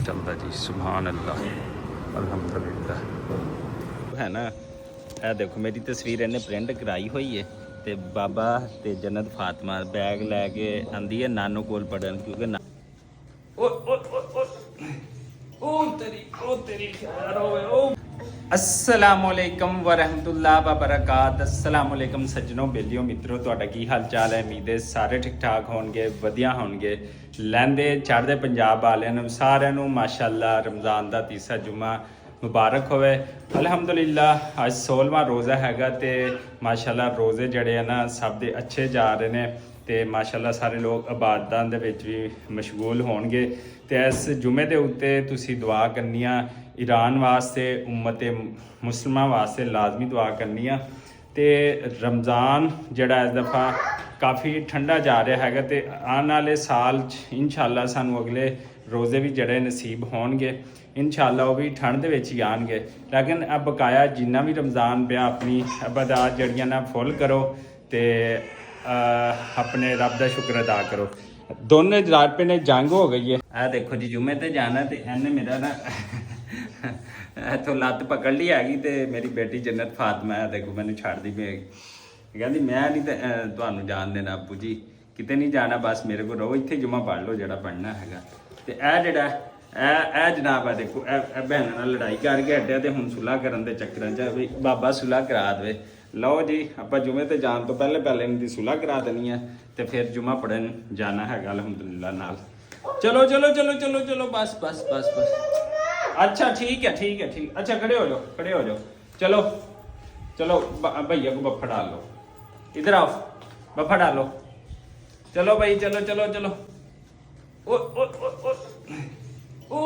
चलता जी सुभान अल्लाह अल्हम्दुलिल्लाह है ना। ਇਹ ਦੇਖੋ ਮੇਰੀ ਤਸਵੀਰ ਇਹਨੇ ਪ੍ਰਿੰਟ ਕਰਾਈ ਹੋਈ ਹੈ ਤੇ ਬਾਬਾ ਤੇ ਜन्नत फातिमा बैग लैके आंदी है नानू कोल पढ़न क्योंकि अस्सलामुअलैकुम वरहमतुल्लाह वबरकात। अस्सलामुअलैकुम सज्जनों बेलियो मित्रों ਤੁਹਾਡਾ ਕੀ ਹਾਲ ਚਾਲ ਹੈ। ਉਮੀਦ ਹੈ ਸਾਰੇ ਠੀਕ ਠਾਕ ਹੋਣਗੇ, ਵਧੀਆ ਹੋਣਗੇ। ਲੈਂਦੇ ਚੜ੍ਹਦੇ ਪੰਜਾਬ ਵਾਲਿਆਂ ਨੂੰ ਸਾਰਿਆਂ ਨੂੰ ਮਾਸ਼ਾਅੱਲਾ ਰਮਜ਼ਾਨ ਦਾ ਤੀਸਰਾ ਜੁਮਾ ਮੁਬਾਰਕ ਹੋਵੇ। ਅਲਹਮਦੁਲਿਲਾ ਅੱਜ 16ਵਾਂ ਰੋਜ਼ਾ ਹੈਗਾ ਤੇ ਮਾਸ਼ਾਅੱਲਾ ਰੋਜ਼ੇ ਜਿਹੜੇ ਆ ਨਾ ਸਭ ਦੇ ਅੱਛੇ ਜਾ ਰਹੇ ਨੇ ਤੇ ਮਾਸ਼ਾਅੱਲਾ ਸਾਰੇ ਲੋਕ ਇਬਾਦਤਾਂ ਦੇ ਵਿੱਚ ਵੀ ਮਸ਼ਗੂਲ ਹੋਣਗੇ। ਤੇ ਇਸ ਜੁਮੇ ਦੇ ਉੱਤੇ ਤੁਸੀਂ ਦੁਆ ਕਰਨੀ ਆ ईरान वास्ते उम्मत मुसलमान वास्ते लाजमी दुआ करनी आ। तो रमज़ान जड़ा इस दफ़ा काफ़ी ठंडा जा रहा है तो आने वाले साल इंशाअल्लाह सानू अगले रोज़े भी जड़े नसीब होणगे इंशाअल्लाह वो भी ठंड दे विच ही आएंगे। लेकिन अब बकाया जिन्ना भी रमज़ान पिया अपनी इबादत जड़ियां ना फुल करो तो अपने रब का शुक्र अदा करो। दोनों रात पे ने जंग हो गई है। आ देखो जी जुमे ते जाना तो इन्हें मेरा ना ਇੱਥੋਂ ਲੱਤ ਪਕੜ ਲਈ ਹੈਗੀ ਤੇ ਮੇਰੀ ਬੇਟੀ ਜन्नत फातिमा ਦੇਖੋ ਮੈਨੂੰ ਛੱਡਦੀ ਪਈ ਹੈਗੀ। ਕਹਿੰਦੀ ਮੈਂ ਨਹੀਂ ਤੇ ਤੁਹਾਨੂੰ ਜਾਣ ਦੇਣਾ ਆਪੂ ਜੀ, ਕਿਤੇ ਨਹੀਂ ਜਾਣਾ, ਬਸ ਮੇਰੇ ਕੋਲ ਰਹੋ, ਇੱਥੇ ਜੁਮਾ ਪੜ੍ਹ ਲਓ ਜਿਹੜਾ ਪੜ੍ਹਨਾ ਹੈਗਾ। ਤੇ ਇਹ ਜਿਹੜਾ ਇਹ ਜਨਾਬ ਆ ਦੇਖੋ ਇਹ ਭੈਣਾਂ ਨਾਲ ਲੜਾਈ ਕਰਕੇ ਹਟਿਆ ਤੇ ਹੁਣ ਸੁਲਾਹ ਕਰਨ ਦੇ ਚੱਕਰਾਂ 'ਚ ਵੀ ਬਾਬਾ ਸੁਲਾਹ ਕਰਾ ਦੇਵੇ। ਲਓ ਜੀ ਆਪਾਂ ਜੁਮੇ ਤੇ ਜਾਣ ਤੋਂ ਪਹਿਲੇ ਇਹਨਾਂ ਦੀ ਸੁਲਾਹ ਕਰਾ ਦੇਣੀ ਹੈ ਤੇ ਫਿਰ ਜੁਮਾ ਪੜ੍ਹਨ ਜਾਣਾ ਹੈਗਾ ਅਲਹਮਦੁਲਿਲਾ ਨਾਲ। ਚਲੋ ਚਲੋ ਚਲੋ ਚਲੋ ਚਲੋ ਬਸ बस बस बस अच्छा ठीक है ठीक है ठीक। अच्छा खड़े हो जाओ चलो चलो भैया को बफा डाल लो, इधर आओ बफा डालो, चलो भाई चलो चलो चलो। ओ ओ ओ ओ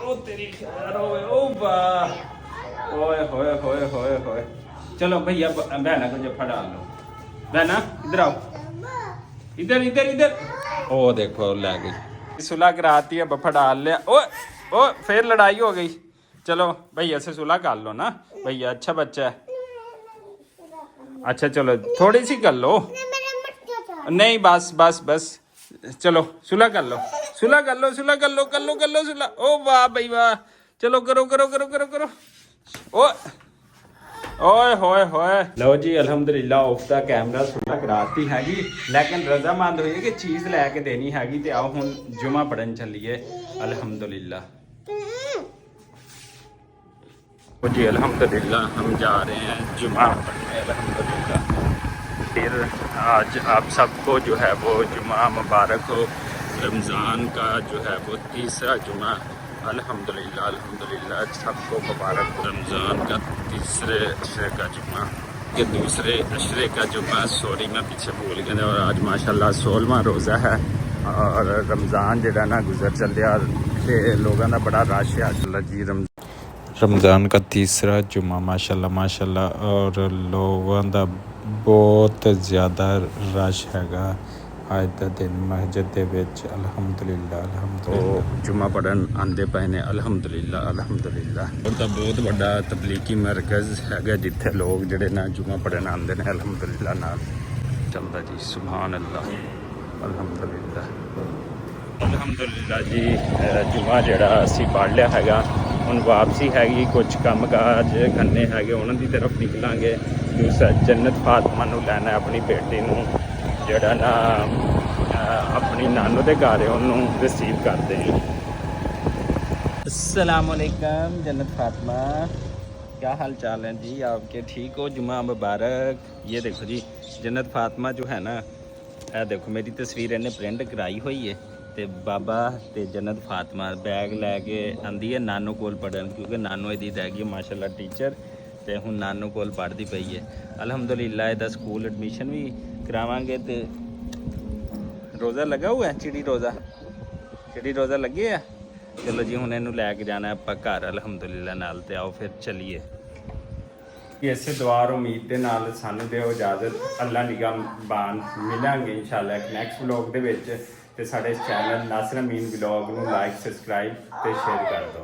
ओ तेरी खैर होए ओ वाह ओए होए होए होए होए। चलो भैया बहना को जफा डाल लो, बहना इधर आओ, इधर इधर इधर। ओ देखो ले गई सुलह कराती है, बफा डाल लिया। ओ ओ फिर लड़ाई हो गई। चलो भैया से सुलह कर लो ना, भैया अच्छा बच्चा है। अच्छा चलो थोड़ी सी कर लो, नहीं बस बस बस चलो सुलह कर लो, सुलह कर लो, सुलह कर लो, कर लो कर लो सुलह। ओ वाह भाई वाह, चलो करो करो करो करो करो। ओ ओए होए होए। लो जी अलहमदुलिल्लाह ऑफ द कैमरा सुलह कराती हैगी, लेकिन रजामंद हुई कि चीज़ लैके देनी हैगी। तो आओ हुण जुमा पढ़न चलिए अल्हम्दुलिल्लाह। जी अल्हम्दुलिल्लाह हम जा रहे हैं जुमा पढ़ने अल्हम्दुलिल्लाह। फिर आज आप सबको जो है वो जुमा मुबारक हो। रमज़ान का जो है वो तीसरा जुमा अल्हम्दुलिल्लाह अल्हम्दुलिल्लाह सबको मुबारक। रमज़ान का तीसरे अशरे का जुमा के दूसरे अशरे का जुमा, सॉरी मैं पीछे भूल गया। और आज माशाल्लाह 16वां रोज़ा है और रमज़ान जड़ा ना गुजर चलिया ते लोगों का बड़ा रश है अल्लाह जी। रमज़ान का तीसरा जुमा माशाल्लाह माशाल्लाह और लोगों का बहुत ज़्यादा रश हैगा आज का दिन मस्जिद दे विच अल्हम्दुलिल्लाह अल्हम्दुलिल्लाह जुमा पढ़न आंदे पए ने अल्हम्दुलिल्लाह अल्हम्दुलिल्लाह। और तो बहुत बड़ा तबलीगी मरकज़ हैगा जिथे लोग जड़े ना जुमा पढ़न आंदे ने अल्हम्दुलिल्लाह नाल। चलदा जी सुभान अल्लाह अल्हम्दुलिल्लाह अल्हम्दुलिल्लाह जी। जुमा जड़ा असीं पढ़ लिया हैगा, हुण वापसी हैगी, कुछ काम काज करने हैगे उन्हां दी तरफ निकलांगे। दूसरा जन्नत फातिमा नूं लैना अपनी बेटी नूं जड़ा ना अपनी नानू दे घर है उन्होंने रिसीव करते हैं। अस्सलाम वालेकुम जन्नत फातिमा, क्या हाल चाल है जी आपके, ठीक हो? जुमा मुबारक। ये देखो जी जन्नत फातिमा जो है ना देखो मेरी तस्वीर इन्हें प्रिंट कराई हुई है तो बाबा ते जन्नत फातिमा बैग लैके आंदी है नानू कोल पढ़न क्योंकि नानू इहदी रह गई माशाल्लाह टीचर तो हुण नानू कोल पढ़ती पई है अल्हम्दुलिल्लाह। इहदा स्कूल एडमिशन भी करावांगे तो रोज़ा लगा हुआ है, चिड़ी रोज़ा लगे है। चलो जी हुण इहनूं लैके जाना आपां घर अल्हम्दुलिल्लाह नाल। ते आओ फिर चलीए। इसे दुआ और उम्मीद के नाल सानू दिओ इजाजत, अल्लाह निगहबान मिलांगे इंशाअल्लाह एक नैक्सट व्लॉग दे विच। ते साडे चैनल नासिर अमीन व्लॉग नूं लाइक सबसक्राइब ते शेयर कर दो।